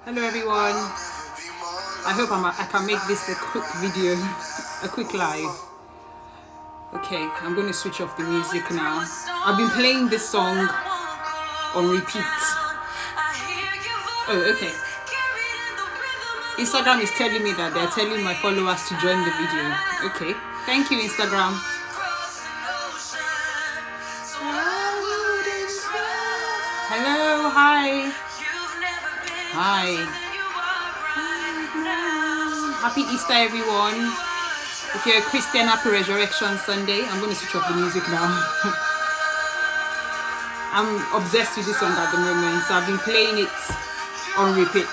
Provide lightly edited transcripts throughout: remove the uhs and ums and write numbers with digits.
Hello everyone. I hope I can make this a quick video, a quick live. Okay, I'm going to switch off the music now. I've been playing this song on repeat. Oh, okay. Instagram is telling me that they're telling my followers to join the video. Okay, thank you Instagram. Hello, hi. Hi. Happy Easter, everyone. If you're a Christian, happy Resurrection Sunday. I'm going to switch off the music now. I'm obsessed with this song at the moment, so I've been playing it on repeat.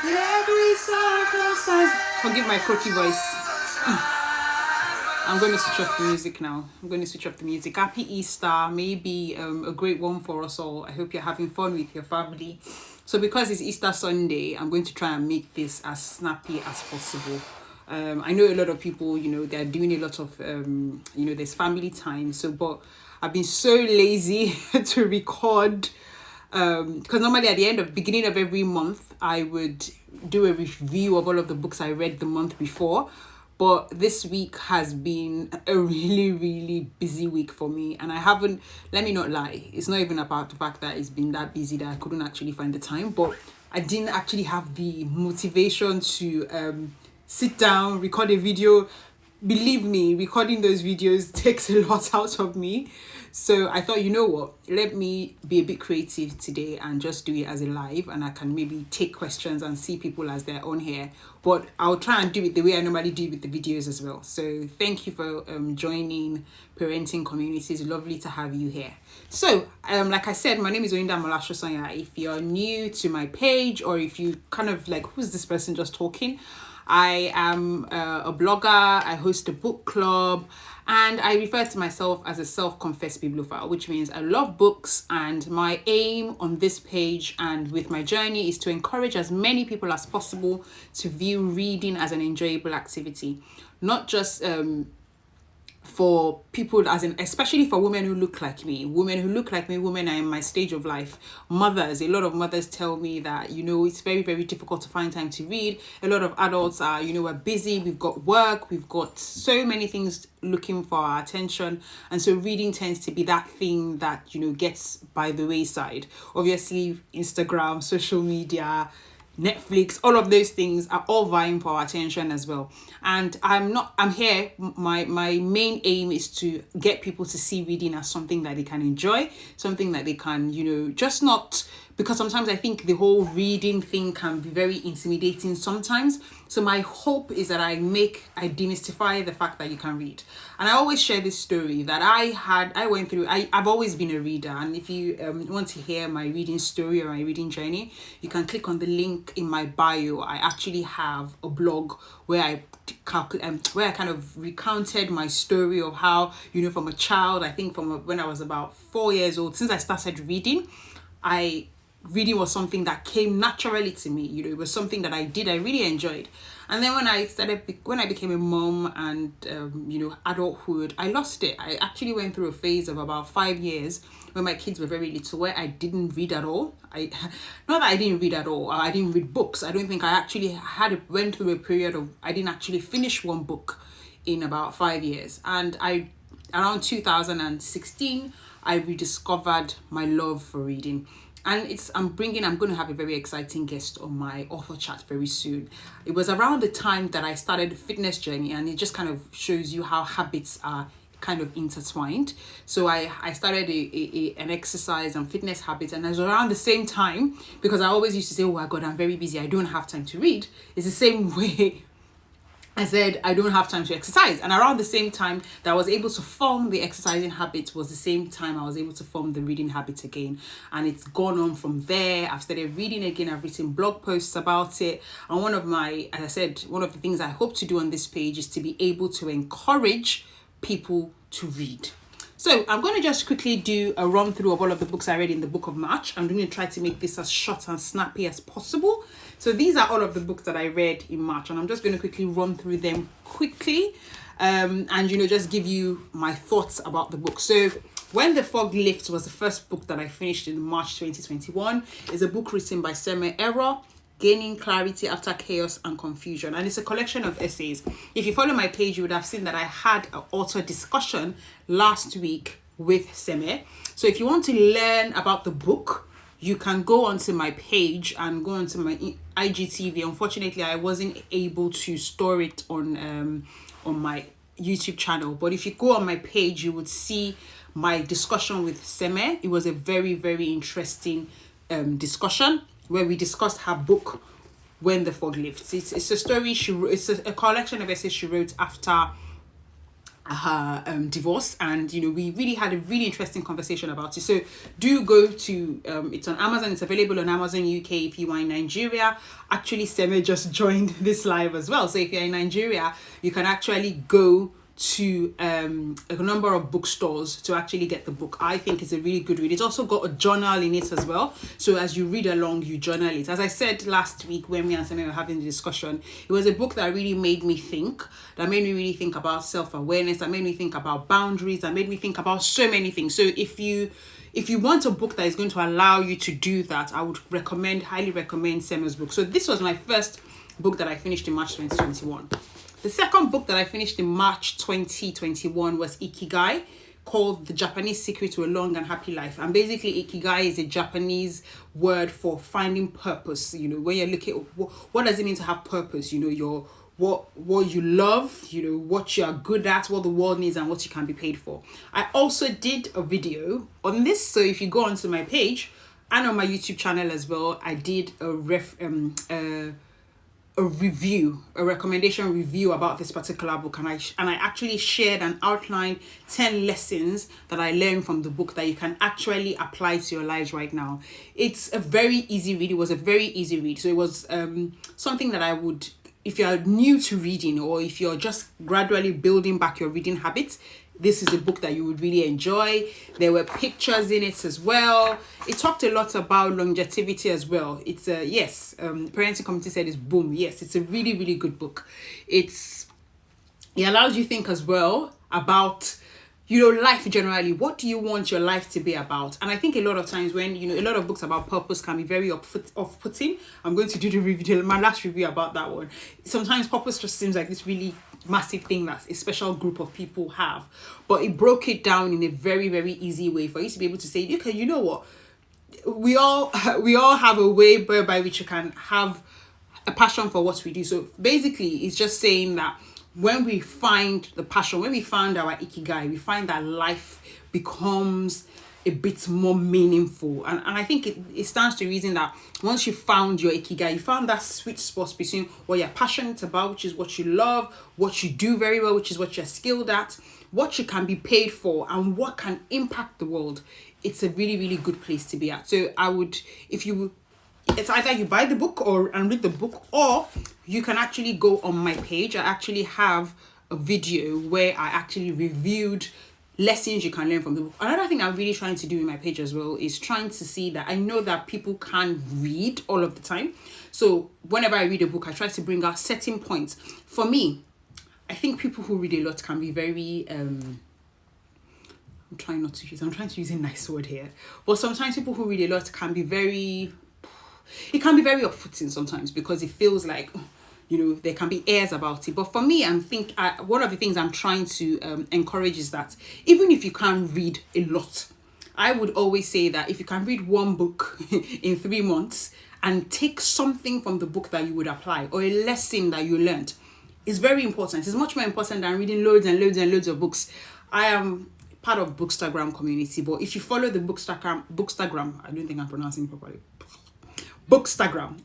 In every circumstance. Forgive my croaky voice. I'm going to switch off the music now. Happy Easter. Maybe a great one for us all. I hope you're having fun with your family. So because it's Easter Sunday, I'm going to try and make this as snappy as possible. I know a lot of people, they're doing a lot of, there's family time. But I've been so lazy to record. Because normally at the beginning of every month, I would do a review of all of the books I read the month before. But this week has been a really, really busy week for me. And I haven't, let me not lie, it's not even about the fact that it's been that busy that I couldn't actually find the time. But I didn't actually have the motivation to sit down, record a video. Believe me, recording those videos takes a lot out of me. So I thought, you know what, let me be a bit creative today and just do it as a live, and I can maybe take questions and see people as they're on here. But I'll try and do it the way I normally do with the videos as well. So thank you for joining Parenting Communities. Lovely to have you here. So like I said, my name is Oyinda Molashosonya. If you're new to my page, or if you kind of like, who's this person just talking? I am a blogger, I host a book club, and I refer to myself as a self-confessed bibliophile, which means I love books, and my aim on this page and with my journey is to encourage as many people as possible to view reading as an enjoyable activity, not just for people, as in especially for women who look like me, women are in my stage of life, mothers. A lot of mothers tell me that it's very, very difficult to find time to read. A lot of adults are we're busy, we've got work, we've got so many things looking for our attention, and so reading tends to be that thing that gets by the wayside. Obviously Instagram, social media, Netflix, all of those things are all vying for our attention as well. And I'm here, my main aim is to get people to see reading as something that they can enjoy, something that they can, just not, because sometimes I think the whole reading thing can be very intimidating sometimes. So my hope is that I demystify the fact that you can read. And I always share this story that I've always been a reader. And if you want to hear my reading story or my reading journey, you can click on the link in my bio. I actually have a blog where I kind of recounted my story of how, from a child, I think from when I was about 4 years old, since I started reading, reading was something that came naturally to me. It was something that I really enjoyed. And then when I became a mom and adulthood, I lost it. I actually went through a phase of about 5 years when my kids were very little, where I didn't read at all. Not that I didn't read at all, I didn't read books. I don't think I actually went through a period of, I didn't actually finish one book in about 5 years. And around 2016, I rediscovered my love for reading. And I'm going to have a very exciting guest on my author chat very soon. It was around the time that I started the fitness journey, and it just kind of shows you how habits are kind of intertwined. So I started an exercise and fitness habit, and it was around the same time, because I always used to say, oh my God, I'm very busy, I don't have time to read. It's the same way I said I don't have time to exercise. And around the same time that I was able to form the exercising habit was the same time I was able to form the reading habit again. And it's gone on from there. I've started reading again. I've written blog posts about it. And one of the things I hope to do on this page is to be able to encourage people to read. So I'm going to just quickly do a run through of all of the books I read in the book of March. I'm going to try to make this as short and snappy as possible. So these are all of the books that I read in March, and I'm just going to quickly run through them quickly. and just give you my thoughts about the book. So When the Fog Lifts was the first book that I finished in March 2021. It's a book written by Seme Error, Gaining Clarity After Chaos and Confusion, and it's a collection of essays. If you follow my page, you would have seen that I had an author discussion last week with Seme. So if you want to learn about the book, you can go onto my page and go onto my IGTV. Unfortunately, I wasn't able to store it on my YouTube channel, but if you go on my page, you would see my discussion with Seme. It was a very, very interesting discussion where we discussed her book, When the Fog Lifts. It's a story she wrote, it's a collection of essays she wrote after her divorce, and we really had a really interesting conversation about it. So do go to it's on Amazon. It's available on Amazon UK if you are in Nigeria. Actually, Seme just joined this live as well, so if you're in Nigeria, you can actually go to a number of bookstores to actually get the book. I think it's a really good read. It's also got a journal in it as well, so as you read along, you journal it. As I said last week when me and Seme were having the discussion, it was a book that really made me think, that made me really think about self-awareness, that made me think about boundaries, that made me think about so many things. So if you want a book that is going to allow you to do that, I would highly recommend Seme's book. So this was my first book that I finished in March 2021. The second book that I finished in March 2021 was Ikigai, called The Japanese Secret to a Long and Happy Life. And basically, Ikigai is a Japanese word for finding purpose. When you're looking at what does it mean to have purpose? What you love, what you are good at, what the world needs, and what you can be paid for. I also did a video on this. So if you go onto my page and on my YouTube channel as well, I did a recommendation review about this particular book, and I actually shared and outlined 10 lessons that I learned from the book that you can actually apply to your lives right now. It's a very easy read. It was a very easy read. So it was something that I would, if you're new to reading or if you're just gradually building back your reading habits, this is a book that you would really enjoy. There were pictures in it as well. It talked a lot about longevity as well. It's parenting community said it's boom. Yes, it's a really, really good book. It allows you to think as well about life generally. What do you want your life to be about? And I think a lot of times when a lot of books about purpose can be very off-putting. I'm going to do my last review about that one. Sometimes purpose just seems like this really massive thing that a special group of people have, but it broke it down in a very, very easy way for you to be able to say, okay, you know what, we all have a way by which you can have a passion for what we do. So basically it's just saying that when we find the passion, when we find our ikigai, we find that life becomes a bit more meaningful. And I think it stands to reason that once you found your ikigai, you found that sweet spot between what you're passionate about, which is what you love, what you do very well, which is what you're skilled at, what you can be paid for, and what can impact the world. It's a really, really good place to be at. So I would, it's either you buy the book and read the book, or you can actually go on my page. I actually have a video where I actually reviewed lessons you can learn from the book. Another thing I'm really trying to do in my page as well is trying to see that I know that people can't read all of the time. So whenever I read a book, I try to bring out certain points. For me, I think people who read a lot can be very I'm trying to use a nice word here. But sometimes people who read a lot can be very off-putting sometimes, because it feels like there can be airs about it. But for me, one of the things I'm trying to encourage is that even if you can't read a lot, I would always say that if you can read one book in 3 months and take something from the book that you would apply, or a lesson that you learned, is very important. It's much more important than reading loads and loads and loads of books. I am part of Bookstagram community, but if you follow the Bookstagram, I don't think I'm pronouncing it properly. Bookstagram.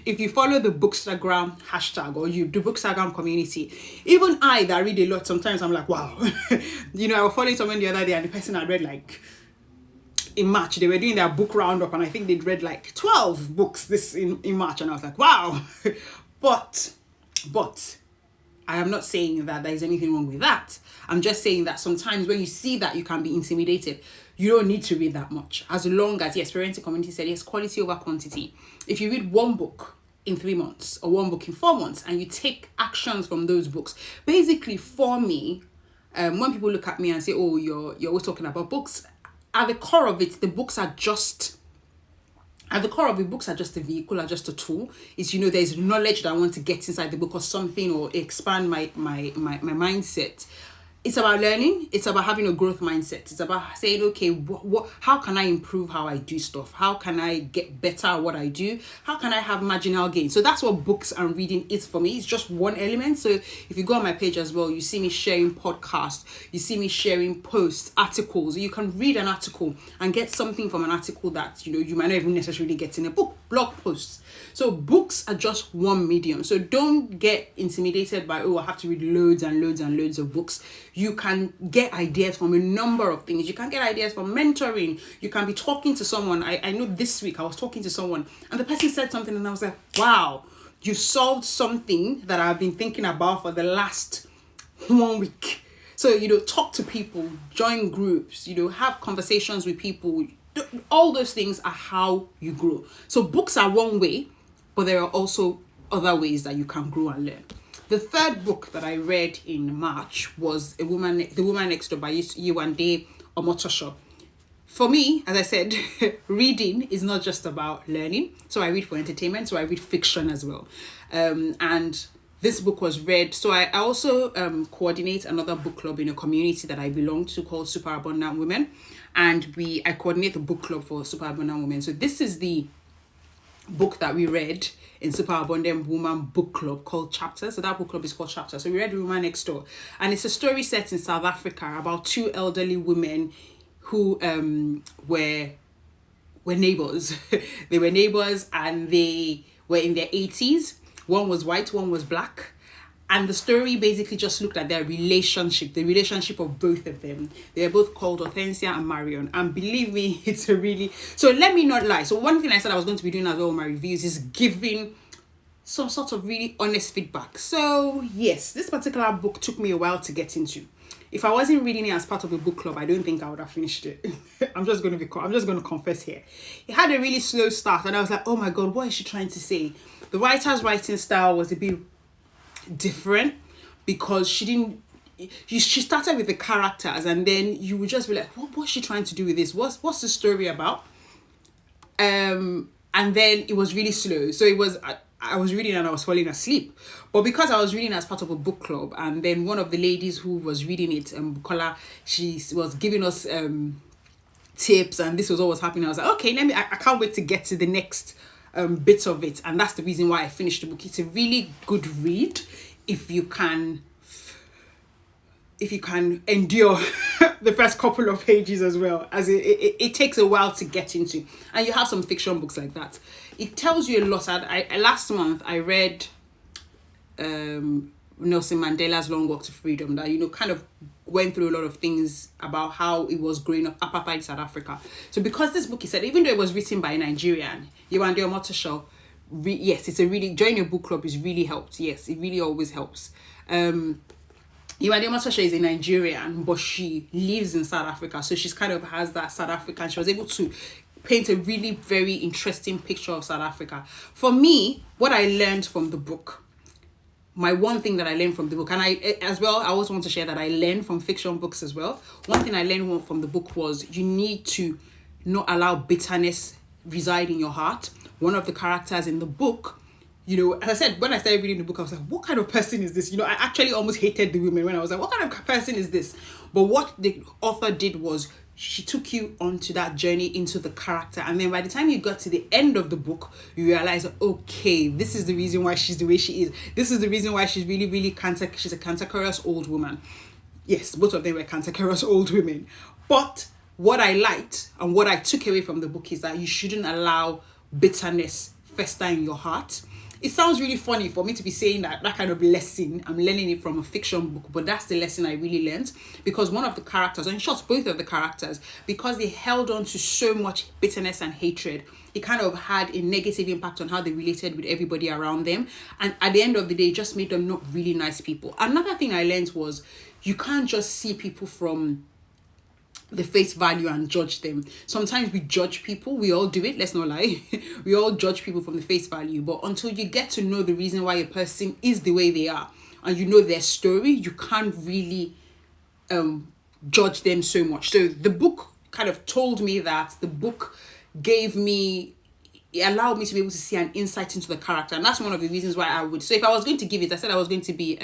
If you follow the Bookstagram hashtag, or you do Bookstagram community, even I that read a lot, sometimes I'm like, wow. I was following someone the other day, and the person had read in March, they were doing their book roundup, and I think they'd read 12 books in March, and I was like, wow. But I am not saying that there is anything wrong with that. I'm just saying that sometimes when you see that you can be intimidated, you don't need to read that much. As long as, yes, parenting community said, yes, quality over quantity. If you read one book in 3 months or one book in 4 months, and you take actions from those books. Basically, for me, when people look at me and say, oh, you're always talking about books, at the core of it, the books are just a vehicle, are just a tool. It's, there's knowledge that I want to get inside the book or something, or expand my mindset. It's about learning. It's about having a growth mindset. It's about saying, okay, how can I improve how I do stuff? How can I get better at what I do? How can I have marginal gain? So that's what books and reading is for me. It's just one element. So if you go on my page as well, you see me sharing podcasts, you see me sharing posts, articles. You can read an article and get something from an article that, you might not even necessarily get in a book, blog posts. So books are just one medium. So don't get intimidated by, I have to read loads and loads and loads of books. You can get ideas from a number of things. You can get ideas from mentoring. You can be talking to someone. I know this week I was talking to someone and the person said something and I was like, wow, you solved something that I've been thinking about for the last 1 week. So, talk to people, join groups, have conversations with people. All those things are how you grow. So books are one way, but there are also other ways that you can grow and learn. The third book that I read in March was The Woman Next Door by Yewande Omotosho. For me, as I said, reading is not just about learning. So I read for entertainment, so I read fiction as well. And this book was read. So I also coordinate another book club in a community that I belong to called Super Abundant Women. And I coordinate the book club for Super Abundant Women. So this is the book that we read in Super Abundant Woman book club called Chapter. So that book club is called Chapter. So we read The Woman Next Door, and it's a story set in South Africa about two elderly women who were neighbors. They were neighbors and they were in their 80s. One was white, one was black. And the story basically just looked at their relationship, the relationship of both of them. They are both called Hortensia and Marion. And believe me, it's a really... So let me not lie. So one thing I said I was going to be doing as well in my reviews is giving some sort of really honest feedback. So yes, this particular book took me a while to get into. If I wasn't reading it as part of a book club, I don't think I would have finished it. I'm just going to confess here. It had a really slow start and I was like, oh my God, what is she trying to say? The writer's writing style was a bit different because she started with the characters and then you would just be like, what's she trying to do with this? What's the story about? And then it was really slow. So it was... I was reading and I was falling asleep. But because I was reading as part of a book club, and then one of the ladies who was reading it, Bukola, she was giving us tips, and this was what was happening. I was like, okay, I can't wait to get to the next bit of it. And that's the reason why I finished the book. It's a really good read if you can endure the first couple of pages as well, as it takes a while to get into. And you have some fiction books like that. It tells you a lot. Last month I read Nelson Mandela's Long Walk to Freedom, that kind of went through a lot of things about how it was growing up apartheid in South Africa. So because this book is said, even though it was written by a Nigerian, Yewande Omotosho, yes, it's a really... joining a book club is really helped. Yes, it really always helps. Yewande Omotosho is a Nigerian, but she lives in South Africa, so she's kind of has that South African. She was able to paint a really very interesting picture of South Africa. For me, what I learned from the book, my one thing that I learned from the book, and I always want to share that I learned from fiction books as well. One thing I learned from the book was you need to not allow bitterness reside in your heart. One of the characters in the book, as I said, when I started reading the book, I was like, what kind of person is this? I actually almost hated the women when I was like, what kind of person is this? But what the author did was she took you onto that journey into the character. And then by the time you got to the end of the book, you realize, okay, this is the reason why she's the way she is. This is the reason why she's really, really she's a cantankerous old woman. Yes, both of them were cantankerous old women. But what I liked and what I took away from the book is that you shouldn't allow bitterness fester in your heart. It sounds really funny for me to be saying that kind of lesson. I'm learning it from a fiction book, but that's the lesson I really learned. Because one of the characters, in short, both of the characters, because they held on to so much bitterness and hatred, it kind of had a negative impact on how they related with everybody around them. And at the end of the day, it just made them not really nice people. Another thing I learned was you can't just see people from the face value and judge them. Sometimes we judge people. We all do it. Let's not lie. We all judge people from the face value. But until you get to know the reason why a person is the way they are, and you know their story, you can't really judge them so much. So the book kind of told me that. The book it allowed me to be able to see an insight into the character. And that's one of the reasons why I would. So if I was going to give it, I said I was going to be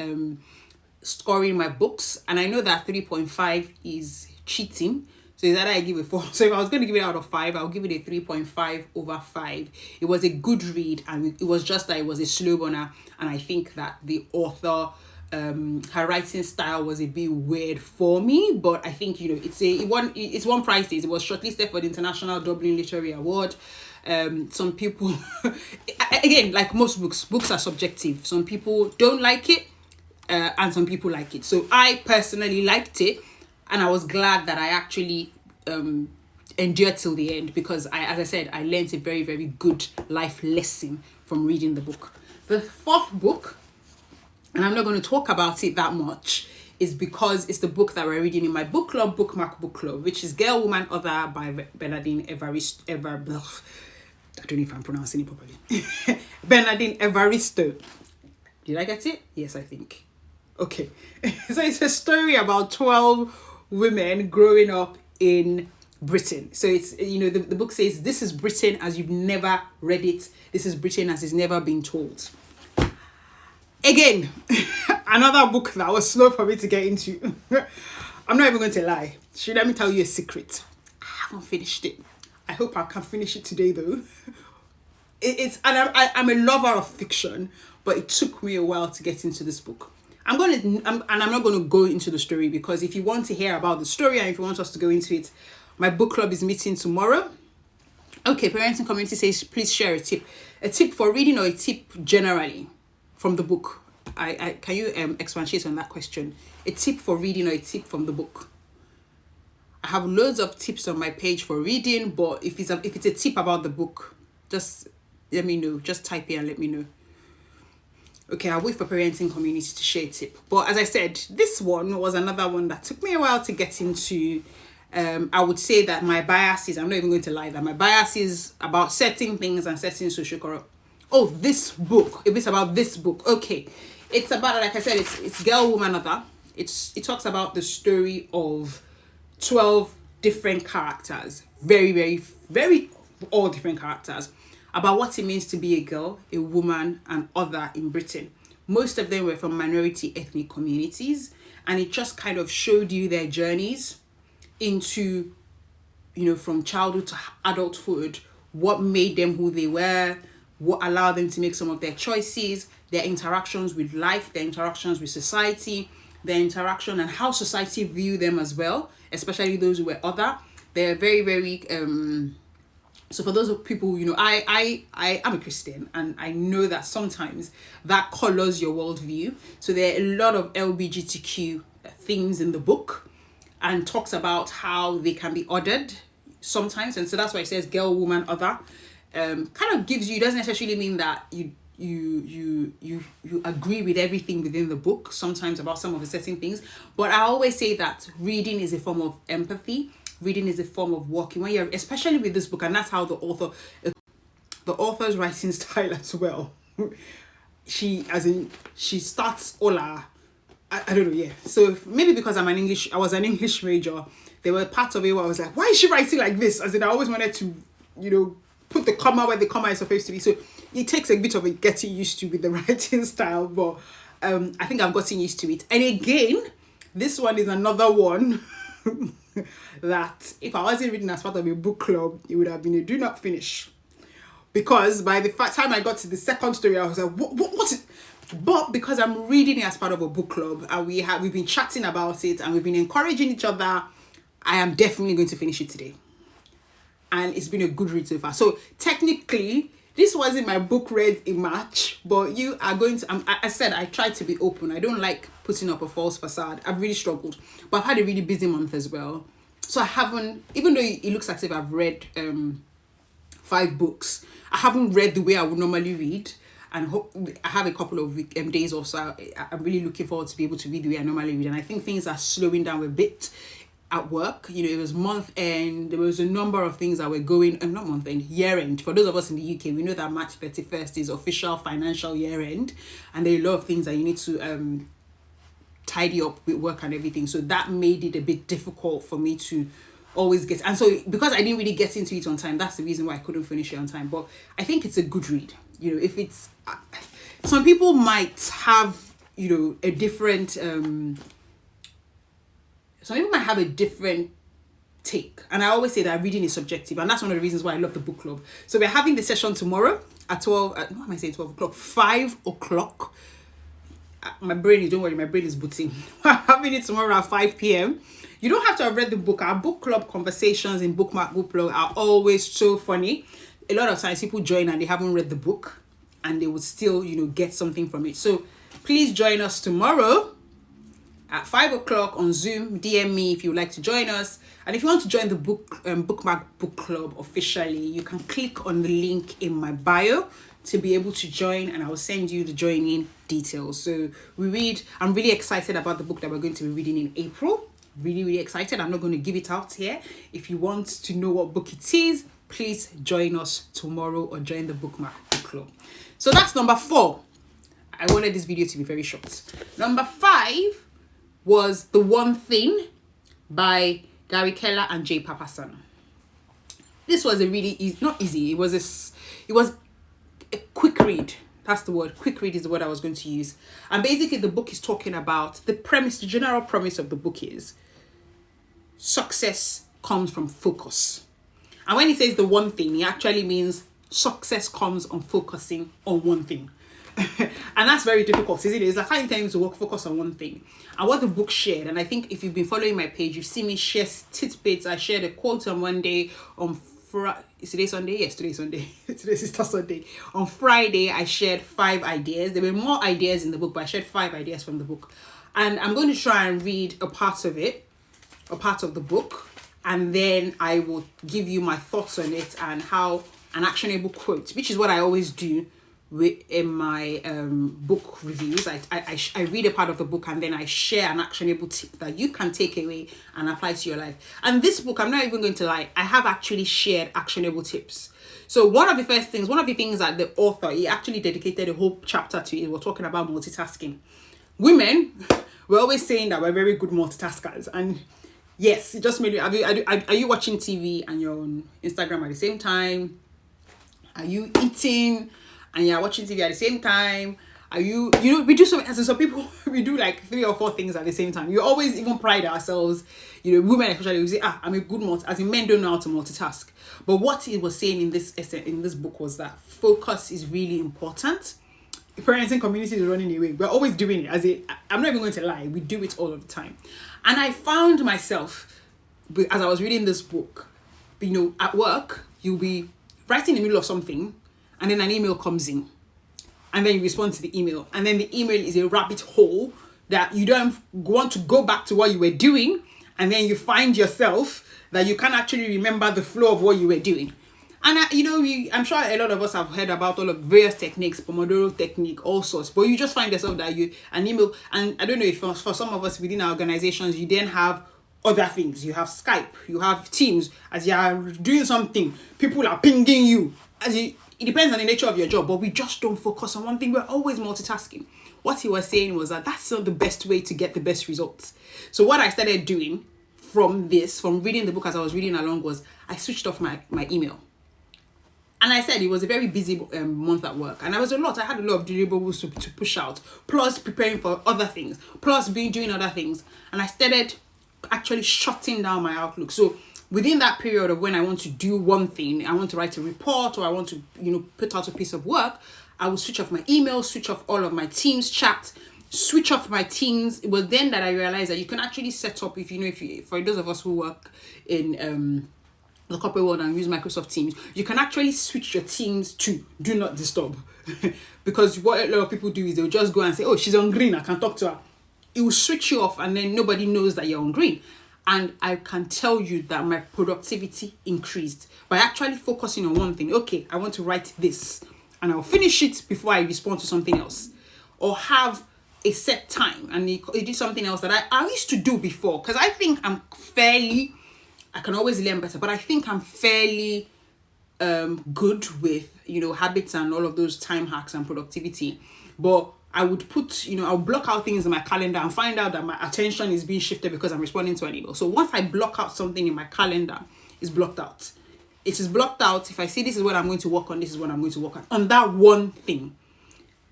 scoring my books. And I know that 3.5 is cheating. So is that I give it 4. So if I was going to give it out of 5, I'll give it a 3.5 over 5. It was a good read, and it was just that it was a slow burner. And I think that the author, her writing style was a bit weird for me, but I think, you know, it's won prizes. It was shortlisted for the International Dublin Literary Award. Some people, again, like most books are subjective. Some people don't like it, and some people like it. So I personally liked it, and I was glad that I actually endured till the end, because as I said, I learned a very, very good life lesson from reading the book. The fourth book, and I'm not going to talk about it that much, is because it's the book that we're reading in my book club, Bookmark Book Club, which is Girl, Woman, Other by Bernardine Evaristo. I don't know if I'm pronouncing it properly. Bernardine Evaristo. Did I get it? Yes, I think. Okay. So it's a story about 12 women growing up in Britain. So it's, you know, the book says, this is Britain as you've never read it. This is Britain as it's never been told. Again, another book that was slow for me to get into. I'm not even going to lie. Let me tell you a secret. I haven't finished it. I hope I can finish it today, though. I'm a lover of fiction, but it took me a while to get into this book. I'm not going to go into the story, because if you want to hear about the story and if you want us to go into it, my book club is meeting tomorrow. Okay, Parenting Community says, please share a tip. A tip for reading or a tip generally from the book? Can you expatiate on that question? A tip for reading or a tip from the book? I have loads of tips on my page for reading, but if it's a tip about the book, just let me know. Just type it and let me know. Okay, I'll wait for Parenting Community to share a tip. But as I said, this one was another one that took me a while to get into. I would say that my biases, I'm not even going to lie, that my biases about certain things and certain social corrupt. Oh, this book. If it's about this book, okay. It's about, like I said, it's Girl, Woman, Other. It talks about the story of 12 different characters. Very, very, very all different characters. About what it means to be a girl, a woman, and other in Britain. Most of them were from minority ethnic communities. And it just kind of showed you their journeys into, you know, from childhood to adulthood, what made them who they were, what allowed them to make some of their choices, their interactions with life, their interactions with society, their interaction and how society view them as well, especially those who were other. They're very, very so for those people, you know, I am a Christian, and I know that sometimes that colors your worldview. So there are a lot of LGBTQ themes in the book, and talks about how they can be ordered sometimes. And so that's why it says girl, woman, other. Kind of gives you, doesn't necessarily mean that you agree with everything within the book, sometimes about some of the certain things. But I always say that reading is a form of empathy. Reading is a form of walking, when you're, especially with this book, and that's how the author's writing style as well. She starts hola. I don't know, yeah. So maybe because I was an English major, there were parts of it where I was like, why is she writing like this? As in, I always wanted to, you know, put the comma where the comma is supposed to be. So it takes a bit of getting used to with the writing style, but I think I've gotten used to it. And again, this one is another one that if I wasn't reading as part of a book club, it would have been a do not finish. Because by the time I got to the second story, I was like, what is... But because I'm reading it as part of a book club, and we've been chatting about it, and we've been encouraging each other, I am definitely going to finish it today. And it's been a good read so far. So technically, this wasn't my book read in March, but you are going to... I said I tried to be open. I don't like putting up a false facade. I've really struggled. But I've had a really busy month as well. So I haven't... Even though it looks as if I've read 5 books, I haven't read the way I would normally read. And I have a couple of days off, so I'm really looking forward to be able to read the way I normally read. And I think things are slowing down a bit. at work. It was month end. There was a number of things that were going, not month end, year end. For those of us in the UK, we know that March 31st is official financial year end, and there are a lot of things that you need to tidy up with work and everything. So that made it a bit difficult for me to always get, and so because I didn't really get into it on time, that's the reason why I couldn't finish it on time. But I think it's a good read. If it's some people might have a different some people might have a different take, and I always say that reading is subjective, and that's one of the reasons why I love the book club. So we're having the session tomorrow at 12 what am I saying, 12 o'clock, 5 o'clock. My brain is booting. We're having it tomorrow at 5 p.m. You don't have to have read the book. Our book club conversations in Bookmark Book Club are always so funny. A lot of times people join and they haven't read the book, and they would still get something from it. So please join us tomorrow at 5 o'clock on Zoom. DM me if you would like to join us. And if you want to join the Bookmark Book Club officially, you can click on the link in my bio to be able to join, and I will send you the joining details. So I'm really excited about the book that we're going to be reading in April. Really, really excited. I'm not going to give it out here. If you want to know what book it is, please join us tomorrow or join the Bookmark Book Club. So that's number 4. I wanted this video to be very short. Number 5 was The One Thing by Gary Keller and Jay Papasan. This was a really easy, not easy, it was a quick read. That's the word. Quick read is the word I was going to use. And basically the book is talking about the general premise of the book is success comes from focus. And when he says the one thing, he actually means success comes on focusing on one thing. And that's very difficult, isn't it? It's like how you tell him to focus on one thing. And what the book shared, and I think if you've been following my page, you've seen me share tidbits. I shared a quote on one day on is today Sunday? Yes, today's Sunday. Today's Easter Sunday. On Friday, I shared 5 ideas. There were more ideas in the book, but I shared 5 ideas from the book. And I'm going to try and read a part of the book, and then I will give you my thoughts on it and how an actionable quote, which is what I always do in my book reviews. I read a part of the book and then I share an actionable tip that you can take away and apply to your life. And this book, I'm not even going to lie, I have actually shared actionable tips. So one of the things that the author, he actually dedicated a whole chapter to, we're talking about multitasking. Women, we're always saying that we're very good multitaskers, and yes, it just made me, are you watching TV and you're on Instagram at the same time? Are you eating and you're watching TV at the same time? We do some people, we do like 3 or 4 things at the same time. You always even pride ourselves, women especially, we say, I'm a good as in men don't know how to multitask. But what he was saying in this book was that focus is really important. Parenting community is running away. We're always doing it. I'm not even going to lie, we do it all of the time. And I found myself, as I was reading this book, at work, you'll be right in the middle of something, and then an email comes in, and then you respond to the email, and then the email is a rabbit hole that you don't want to go back to what you were doing, and then you find yourself that you can't actually remember the flow of what you were doing. And I'm sure a lot of us have heard about all of various techniques, Pomodoro technique, all sorts, but you just find yourself that an email, and I don't know if for some of us within our organizations, you then have other things. You have Skype, you have Teams. As you are doing something, people are pinging you. It depends on the nature of your job, but we just don't focus on one thing. We're always multitasking. What he was saying was that that's not the best way to get the best results. So what I started doing from reading the book as I was reading along, was I switched off my email. And I said it was a very busy month at work, and I had a lot of deliverables to push out, plus preparing for other things, plus doing other things. And I started actually shutting down my Outlook. So within that period of when I want to do one thing, I want to write a report, or I want to put out a piece of work, I would switch off my email, switch off all of my Teams chat, switch off my Teams. It was then that I realized that you can actually set up, for those of us who work in the corporate world and use Microsoft Teams, you can actually switch your Teams to do not disturb. Because what a lot of people do is they'll just go and say, oh, she's on green, I can talk to her. It will switch you off, and then nobody knows that you're on green. And I can tell you that my productivity increased by actually focusing on one thing. Okay, I want to write this, and I'll finish it before I respond to something else. Or have a set time, and he did something else that I used to do before, because I think I can always learn better, but I think I'm fairly good with, habits and all of those time hacks and productivity. But I would put, I'll block out things in my calendar and find out that my attention is being shifted because I'm responding to an email. So once I block out something in my calendar, it's blocked out. It is blocked out. If I say this is what I'm going to work on, this is what I'm going to work on that one thing.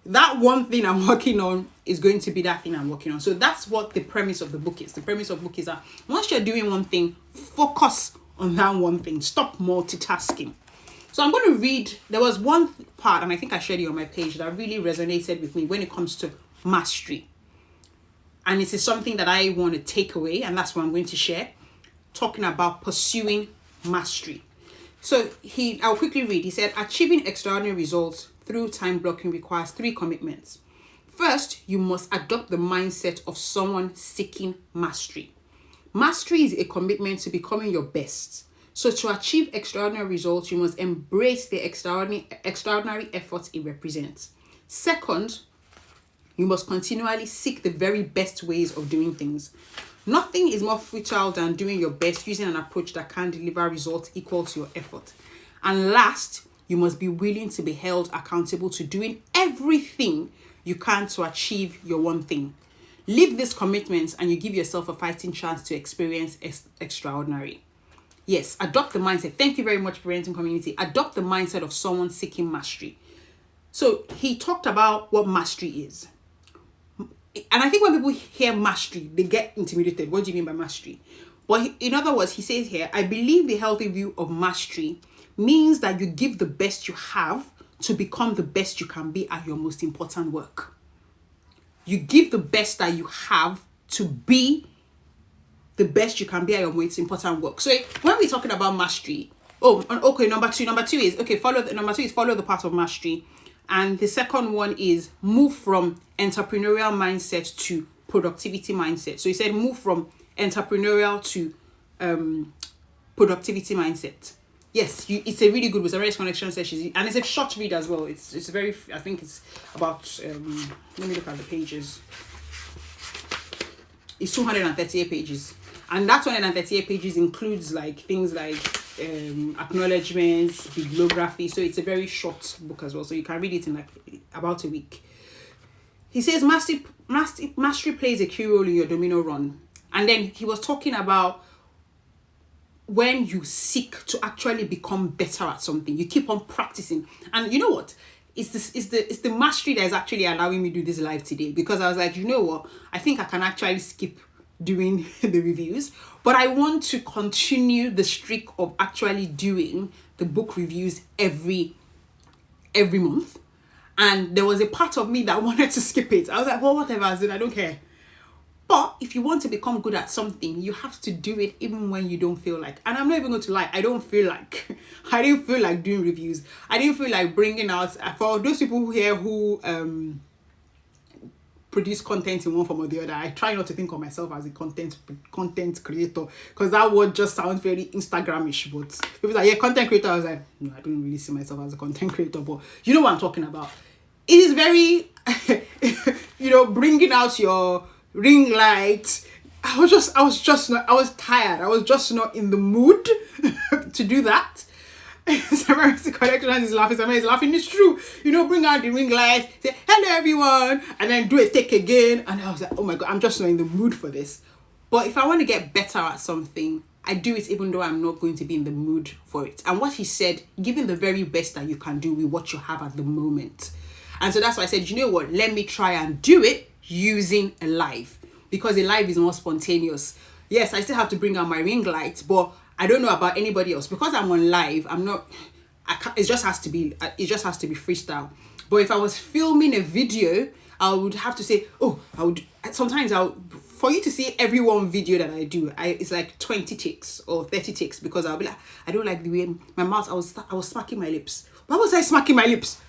That one thing I'm working on is going to be that thing I'm working on. So that's what the premise of the book is. The premise of the book is that once you're doing one thing, focus on that one thing. Stop multitasking. So I'm going to read, there was one part, and I think I shared it on my page, that really resonated with me when it comes to mastery. And it is something that I want to take away, and that's what I'm going to share, talking about pursuing mastery. So I'll quickly read. He said, achieving extraordinary results through time blocking requires 3 commitments. First, you must adopt the mindset of someone seeking mastery. Mastery is a commitment to becoming your best. So to achieve extraordinary results, you must embrace the extraordinary efforts it represents. Second, you must continually seek the very best ways of doing things. Nothing is more futile than doing your best using an approach that can deliver results equal to your effort. And last, you must be willing to be held accountable to doing everything you can to achieve your one thing. Live these commitments and you give yourself a fighting chance to experience extraordinary. Yes, adopt the mindset. Thank you very much, parenting community. Adopt the mindset of someone seeking mastery. So he talked about what mastery is. And I think when people hear mastery, they get intimidated. What do you mean by mastery? But in other words, he says here, I believe the healthy view of mastery means that you give the best you have to become the best you can be at your most important work. You give the best that you have to be the best you can be at your most important work. So when we're talking about mastery, number two is follow the path of mastery. And the second one is move from entrepreneurial mindset to productivity mindset. So he said move from entrepreneurial to productivity mindset. Yes, it's a really good book. It's a connection session, and it's a short read as well. It's very, I think it's about let me look at the pages. It's 238 pages, and that 238 pages includes things like acknowledgements, bibliography. So it's a very short book as well. So you can read it in about a week. He says mastery plays a key role in your domino run, and then he was talking about when you seek to actually become better at something, you keep on practicing. And you know what? It's the mastery that is actually allowing me to do this live today, because I was like, you know what? I think I can actually skip doing the reviews, but I want to continue the streak of actually doing the book reviews every month. And there was a part of me that wanted to skip it. I was like, well, whatever, I don't care. But if you want to become good at something, you have to do it even when you don't feel like. And I'm not even going to lie, I didn't feel like doing reviews. I didn't feel like bringing out, for those people here who produce content in one form or the other, I try not to think of myself as a content creator, because that word just sounds very Instagramish. But people are content creator. I was like, no, I don't really see myself as a content creator, but you know what I'm talking about. It is very, bringing out your ring light. I was tired. I was just not in the mood to do that. Samaritan Connection is laughing. Samaritan is laughing. It's true. Bring out the ring light, say hello everyone, and then do a take again. And I was like, oh my God, I'm just not in the mood for this. But if I want to get better at something, I do it even though I'm not going to be in the mood for it. And what he said, giving the very best that you can do with what you have at the moment. And so that's why I said, you know what? Let me try and do it using a live, because a live is more spontaneous. Yes, I still have to bring out my ring light, but I don't know about anybody else, because I'm on live. It just has to be freestyle. But if I was filming a video, I would have to say, for you to see every one video that I do, it's like 20 takes or 30 takes, because I'll be like, I don't like the way my mouth, I was smacking my lips. Why was I smacking my lips?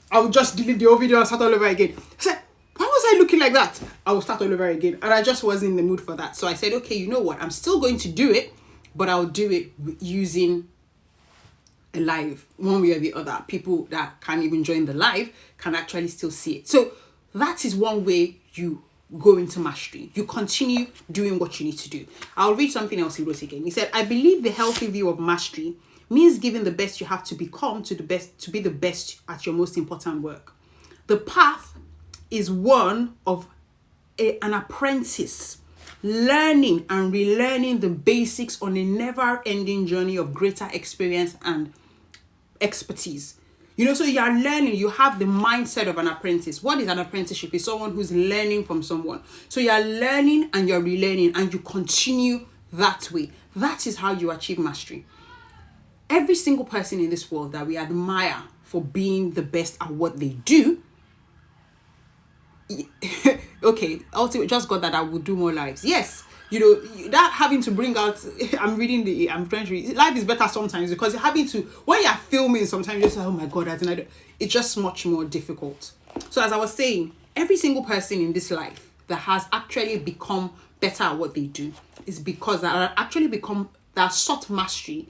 I would just delete the whole video and start all over again. I said, why was I looking like that? I will start all over again. And I just wasn't in the mood for that. So I said, okay, you know what? I'm still going to do it, but I'll do it using a live, one way or the other. People that can't even join the live can actually still see it. So that is one way you go into mastery. You continue doing what you need to do. I'll read something else he wrote again. He said, I believe the healthy view of mastery means giving the best you have to become to be the best at your most important work. The path is one of an apprentice learning and relearning the basics on a never-ending journey of greater experience and expertise. So you are learning, you have the mindset of an apprentice. What is an apprenticeship? It's someone who's learning from someone. So you are learning and you're relearning and you continue that way. That is how you achieve mastery. Every single person in this world that we admire for being the best at what they do, okay, ultimately just got that I would do more lives. Yes, that having to bring out, I'm trying to read, life is better sometimes because you're having to, when you're filming, sometimes you're just like, oh my God, it's just much more difficult. So as I was saying, every single person in this life that has actually become better at what they do is because that sought mastery,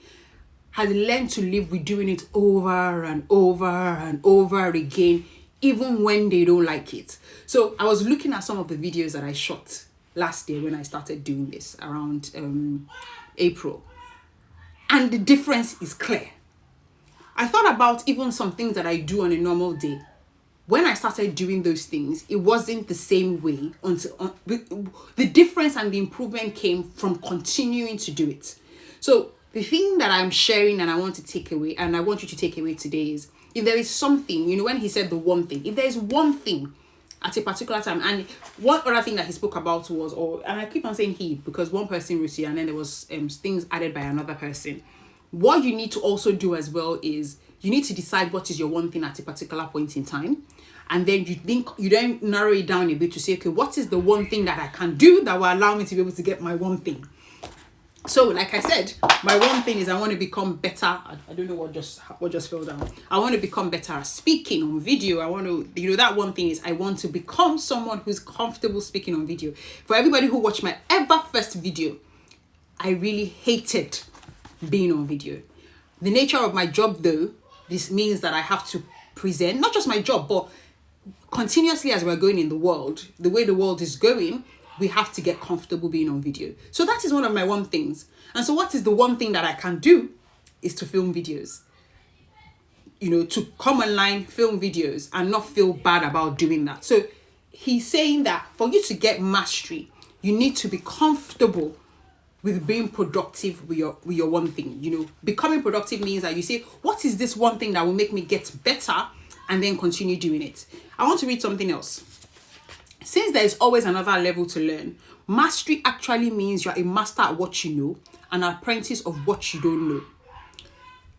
has learned to live with doing it over and over and over again, even when they don't like it. So I was looking at some of the videos that I shot last year when I started doing this around April. And the difference is clear. I thought about even some things that I do on a normal day. When I started doing those things, it wasn't the same way until the difference and the improvement came from continuing to do it. So the thing that I'm sharing and I want to take away, and I want you to take away today is, if there is something, when he said the one thing, if there is one thing at a particular time, and one other thing that he spoke about was, and I keep on saying he, because one person wrote it and then there was things added by another person. What you need to also do as well is, you need to decide what is your one thing at a particular point in time. And then you then narrow it down a bit to say, okay, what is the one thing that I can do that will allow me to be able to get my one thing? So, like I said, my one thing is I want to become better. I don't know what just fell down. I want to become better at speaking on video. I want to, that one thing is I want to become someone who's comfortable speaking on video. For everybody who watched my ever first video, I really hated being on video. The nature of my job, though, this means that I have to present, not just my job, but continuously as we're going in the world, the way the world is going, we have to get comfortable being on video. So that is one of my one things. And so what is the one thing that I can do is to film videos. To come online, film videos, and not feel bad about doing that. So he's saying that for you to get mastery, you need to be comfortable with being productive with your one thing. Becoming productive means that you say, what is this one thing that will make me get better, and then continue doing it. I want to read something else. Since there is always another level to learn, mastery actually means you're a master at what you know, an apprentice of what you don't know.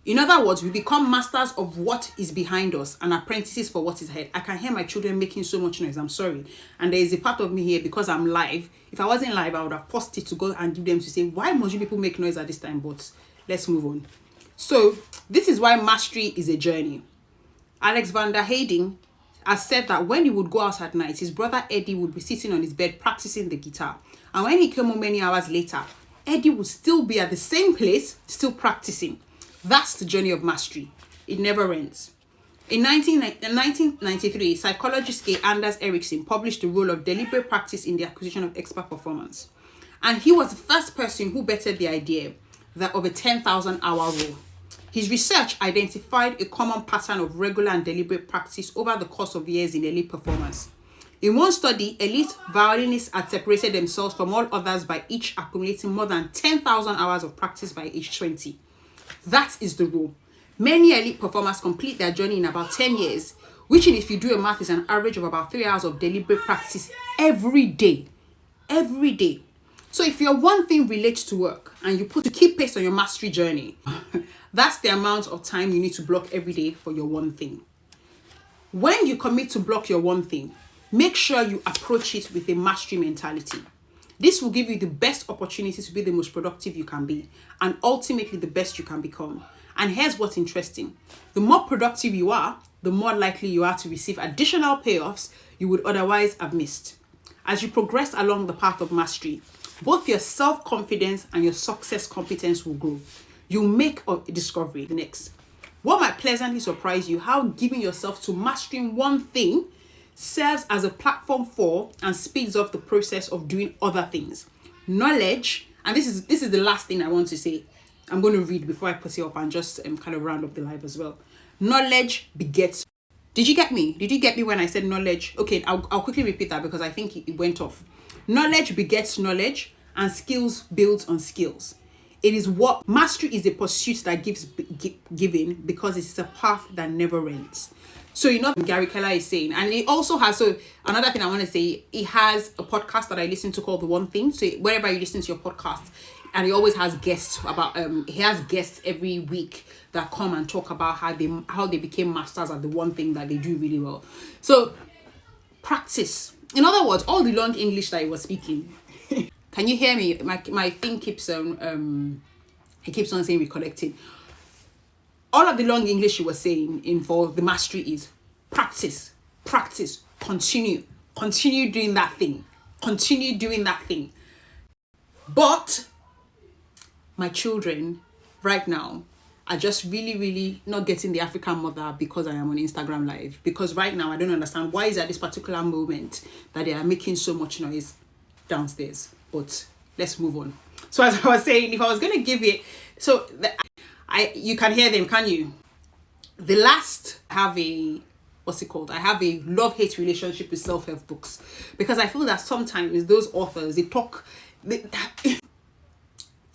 In other words, we become masters of what is behind us and apprentices for what is ahead. I can hear my children making so much noise. I'm sorry. And there is a part of me here because I'm live. If I wasn't live, I would have paused it to go and give them to say, why must you people make noise at this time? But let's move on. So this is why mastery is a journey. Alex van der Heyden has said that when he would go out at night, his brother Eddie would be sitting on his bed practicing the guitar. And when he came home many hours later, Eddie would still be at the same place, still practicing. That's the journey of mastery. It never ends. In 1993, psychologist A. Anders Ericsson published the role of deliberate practice in the acquisition of expert performance. And he was the first person who bettered the idea of a 10,000-hour rule. His research identified a common pattern of regular and deliberate practice over the course of years in elite performers. In one study, elite violinists had separated themselves from all others by each accumulating more than 10,000 hours of practice by age 20. That is the rule. Many elite performers complete their journey in about 10 years, which, if you do a math, is an average of about 3 hours of deliberate practice every day. Every day. So if your one thing relates to work and you put to keep pace on your mastery journey, that's the amount of time you need to block every day for your one thing. When you commit to block your one thing, make sure you approach it with a mastery mentality. This will give you the best opportunity to be the most productive you can be, and ultimately the best you can become. And here's what's interesting. The more productive you are, the more likely you are to receive additional payoffs you would otherwise have missed. As you progress along the path of mastery, both your self-confidence and your success competence will grow. You'll make a discovery. Next. What might pleasantly surprise you, how giving yourself to mastering one thing serves as a platform for and speeds up the process of doing other things. Knowledge, and this is the last thing I want to say. I'm going to read before I put it up and just kind of round up the live as well. Knowledge begets. Did you get me? Did you get me when I said knowledge? Okay, I'll quickly repeat that because I think it went off. Knowledge begets knowledge, and skills builds on skills. It is what mastery is, a pursuit that gives giving, because it's a path that never ends. So Gary Keller is saying, and it also has, so another thing I want to say, he has a podcast that I listen to called The One Thing. So wherever you listen to your podcast, and he always has guests about he has guests every week that come and talk about how they became masters at the one thing that they do really well. So practice. In other words, all the long English that he was speaking. Can you hear me? My thing keeps on it keeps on saying reconnecting. All of the long English he was saying for the mastery is practice, continue doing that thing, continue doing that thing. But my children right now are just really not getting the African mother because I am on Instagram Live. Because right now I don't understand why is at this particular moment that they are making so much noise downstairs. But let's move on. So as I was saying, if I was going to give it, so you can hear them, can you? The last, I have a love-hate relationship with self-help books, because I feel that sometimes those authors, he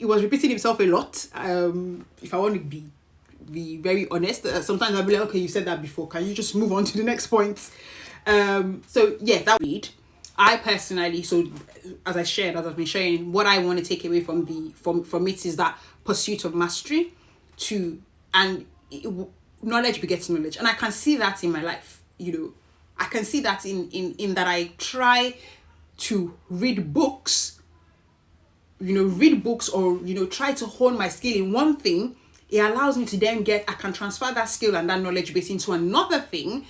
was repeating himself a lot. If I want to be very honest, sometimes I'll be like, okay, you said that before, can you just move on to the next point? So yeah, that read. I personally, so as I've been sharing, what I want to take away from it is that pursuit of mastery knowledge begets knowledge. And I can see that in my life. I can see that in that I try to read books, or, try to hone my skill in one thing. It allows me to then I can transfer that skill and that knowledge base into another thing.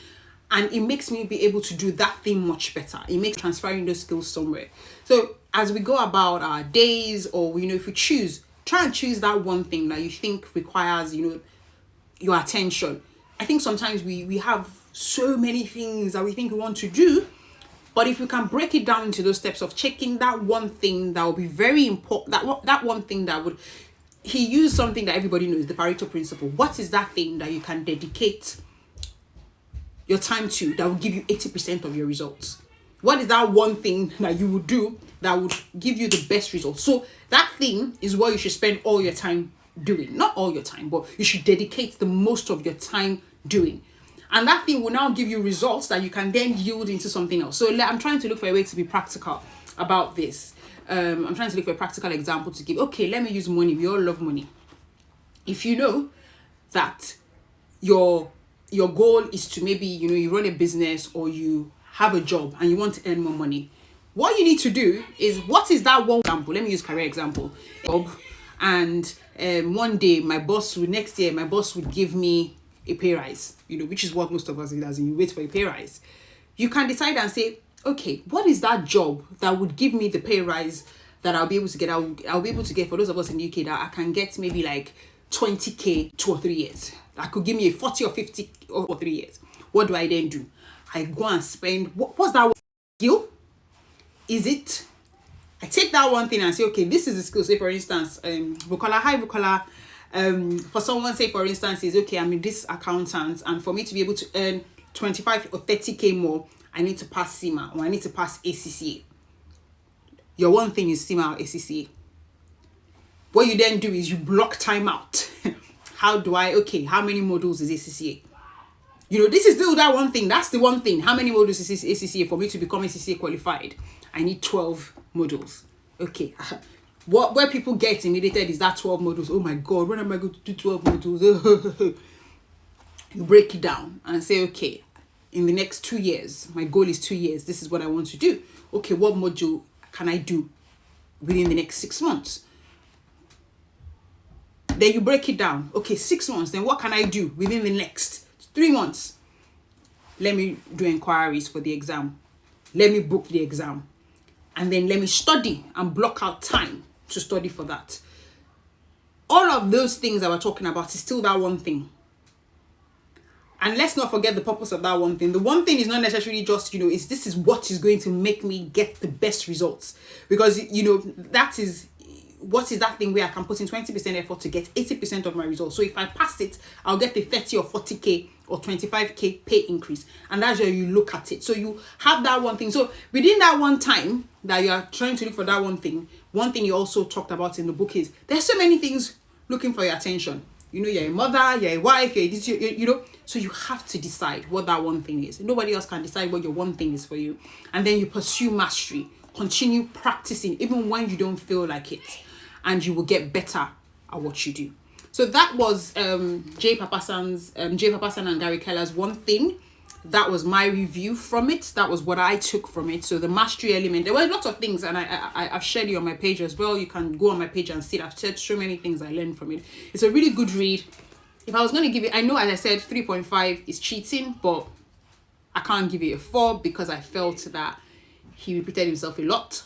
And it makes me be able to do that thing much better. It makes transferring those skills somewhere. So as we go about our days, or, if we try and choose that one thing that you think requires, your attention. I think sometimes we have so many things that we think we want to do. But if we can break it down into those steps of checking that one thing that will be very important, that one thing that would, he used something that everybody knows, the Pareto principle. What is that thing that you can dedicate your time to that will give you 80% of your results? What is that one thing that you would do that would give you the best results? So that thing is what you should spend all your time doing. Not all your time, but you should dedicate the most of your time doing. And that thing will now give you results that you can then yield into something else. So I'm trying to look for a way to be practical about this. I'm trying to look for a practical example to give. Okay, let me use money. We all love money. If you know that your goal is to maybe, you run a business or you have a job and you want to earn more money, what you need to do is, what is that one example? Let me use career example. And one day next year my boss would give me a pay rise, which is what most of us do, as in you wait for a pay rise. You can decide and say, okay, what is that job that would give me the pay rise that I'll be able to get? I'll be able to get, for those of us in the UK, that I can get maybe like 20k 2 or 3 years. That could give me a 40 or 50 or 3 years. What do I then do? I go and spend, what's that skill? Is it, I take that one thing and say, okay, this is the skill. Say for instance, Bukola, for someone, say for instance, is okay, I'm in this accountant, and for me to be able to earn 25 or 30k more, I need to pass CIMA, or I need to pass ACCA. Your one thing is CIMA or ACCA. What you then do is you block time out. How many modules is ACCA? This is still that one thing. That's the one thing. How many modules is ACCA? For me to become ACCA qualified, I need 12 modules. Okay. Where people get intimidated is that 12 modules. Oh my God, when am I going to do 12 modules? You break it down and say, okay, in the next 2 years, my goal is 2 years. This is what I want to do. Okay, what module can I do within the next 6 months? Then you break it down. Okay, 6 months. Then what can I do within the next 3 months? Let me do inquiries for the exam. Let me book the exam. And then let me study and block out time to study for that. All of those things that we're talking about is still that one thing. And let's not forget the purpose of that one thing. The one thing is not necessarily just, this is what is going to make me get the best results. Because, that is, what is that thing where I can put in 20% effort to get 80% of my results. So if I pass it, I'll get the 30 or 40K or 25K pay increase. And that's where you look at it. So you have that one thing. So within that one time that you are trying to look for that one thing you also talked about in the book is there's so many things looking for your attention. You're a mother, you're a wife, you're this, so you have to decide what that one thing is. Nobody else can decide what your one thing is for you. And then you pursue mastery, continue practicing, even when you don't feel like it, and you will get better at what you do. So that was Jay Papasan and Gary Keller's one thing. That was my review from it. That was what I took from it. So the mastery element, there were a lot of things, and I've shared it on my page as well. You can go on my page and see it. I've shared so many things I learned from it. It's a really good read. If I was going to give it, I know, as I said, 3.5 is cheating, but I can't give it a 4 because I felt that he repeated himself a lot.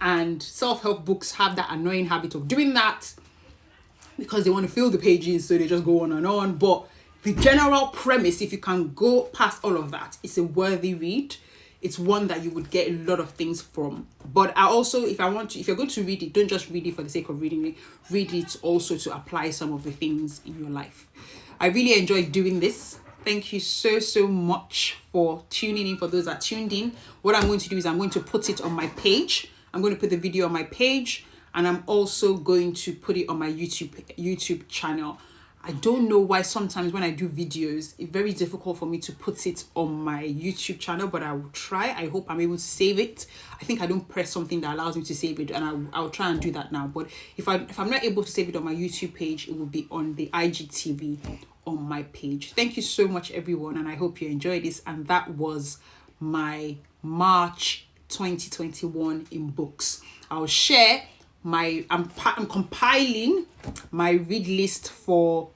And self-help books have that annoying habit of doing that because they want to fill the pages, so they just go on and on. But the general premise, if you can go past all of that, it's a worthy read. It's one that you would get a lot of things from. But I also, if you're going to read it, don't just read it for the sake of reading it. Read it also to apply some of the things in your life. I really enjoyed doing this. Thank you so much for tuning in. For those that tuned in, what I'm going to do is I'm going to put it on my page. I'm going to put the video on my page, and I'm also going to put it on my YouTube channel. I don't know why sometimes when I do videos, it's very difficult for me to put it on my YouTube channel, but I will try. I hope I'm able to save it. I think I don't press something that allows me to save it, and I'll try and do that now. But if I'm not able to save it on my YouTube page, it will be on the IGTV on my page. Thank you so much, everyone, and I hope you enjoyed this. And that was my March 2021 in books. I'll share I'm compiling my read list for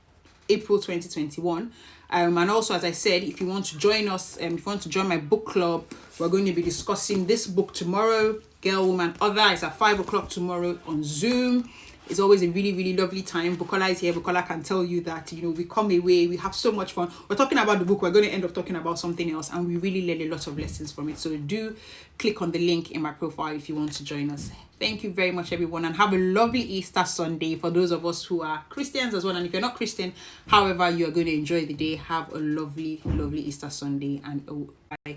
April 2021, and also, as I said, if you want to join us, if you want to join my book club, we're going to be discussing this book tomorrow, Girl, Woman, Other. It's at 5 o'clock tomorrow on Zoom. It's always a really lovely time. Bukola is here. Bukola can tell you that, we come away, we have so much fun. We're talking about the book, we're going to end up talking about something else, and we really learn a lot of lessons from it. So do click on the link in my profile if you want to join us. Thank you very much, everyone, and have a lovely Easter Sunday for those of us who are Christians as well. And if you're not Christian, however you are going to enjoy the day, have a lovely Easter Sunday, and bye.